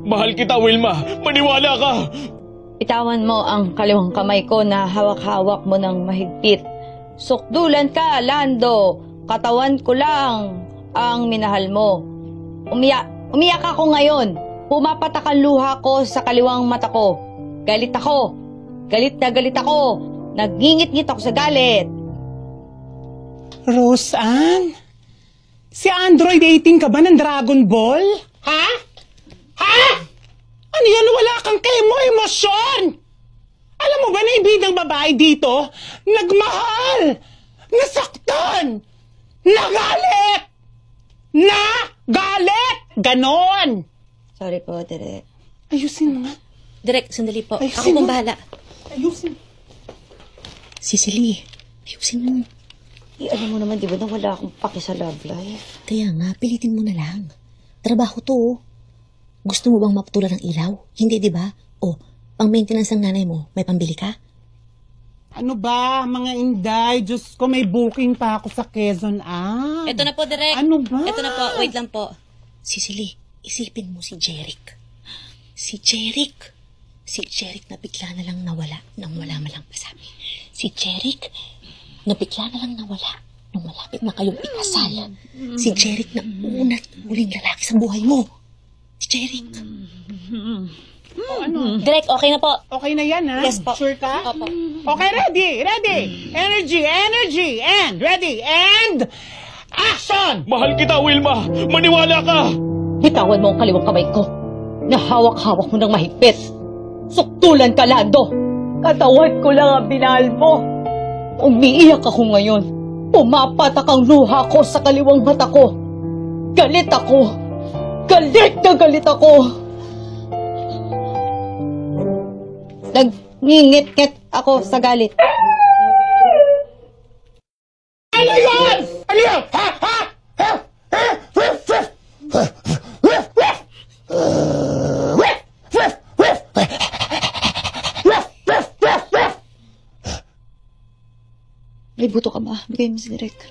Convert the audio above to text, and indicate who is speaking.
Speaker 1: Mahal kita, Wilma. Maniwala ka.
Speaker 2: Bitawan mo ang kaliwang kamay ko na hawak-hawak mo ng mahigpit. Sukdulan ka, Lando. Katawan ko lang ang minahal mo. Umiyak ako ngayon. Pumapatak ang luha ko sa kaliwang mata ko. Galit ako. Galit na galit ako. Nagngingit-ngit ako sa galit.
Speaker 3: Roseanne? Si Android 18 ka ba ng Dragon Ball? Ha? Ha? Ano yan? Wala kang emosyon! Alam mo ba na yung bidang babae dito? Nagmahal! Nasaktan! Nagalit! Nagalit! Ganon!
Speaker 2: Sorry po, Direk.
Speaker 3: Ayusin mo nga.
Speaker 4: Direk, sandali po.
Speaker 3: Ayusin
Speaker 4: Ako pong
Speaker 3: mo.
Speaker 4: bahala.
Speaker 3: Ayusin.
Speaker 4: Cecily, ayusin mo.
Speaker 2: Alam mo naman, di ba, na wala akong paki sa love life?
Speaker 4: Kaya nga, pilitin mo na lang. Trabaho to, oh. Gusto mo bang maputulan ng ilaw? Hindi, di ba? O, pang-maintenance ng nanay mo, may pambili ka?
Speaker 3: Ano ba, mga inday? Diyos ko, may booking pa ako sa Quezon,
Speaker 4: Ito na po, Direk.
Speaker 3: Ano ba?
Speaker 4: Ito na po, wait lang po. Cecily, isipin mo si Jeric. Si Jeric. Si Jeric na bigla na lang nawala nang wala malang pasabi. Si Jeric na bigla na lang nawala nung malapit na kayong ikasal. Si Jeric na una at huling lalaki sa buhay mo. Si Jeric.
Speaker 3: Ano?
Speaker 4: Direk, okay na po.
Speaker 3: Okay na yan, ha?
Speaker 4: Yes po.
Speaker 3: Sure ka?
Speaker 4: Opo.
Speaker 3: Okay, ready! Energy! And ready! And action!
Speaker 1: Mahal kita, Wilma. Maniwala ka.
Speaker 2: Bitawan mo ang kaliwang kamay ko. Nahawak-hawak mo ng mahigpit. Suktulan ka, Lando. Katawan ko lang ang binahal mo. Umiiyak ako ngayon. Pumapatak ang luha ko sa kaliwang mata ko. Galit ako. Galit na galit ako. Nagngingit-ngit ako sa galit.
Speaker 3: Ano yan? Ano yan? Ha? Ha? Ha? Ha?
Speaker 2: May buto ka ba? Bigay mo si Direk.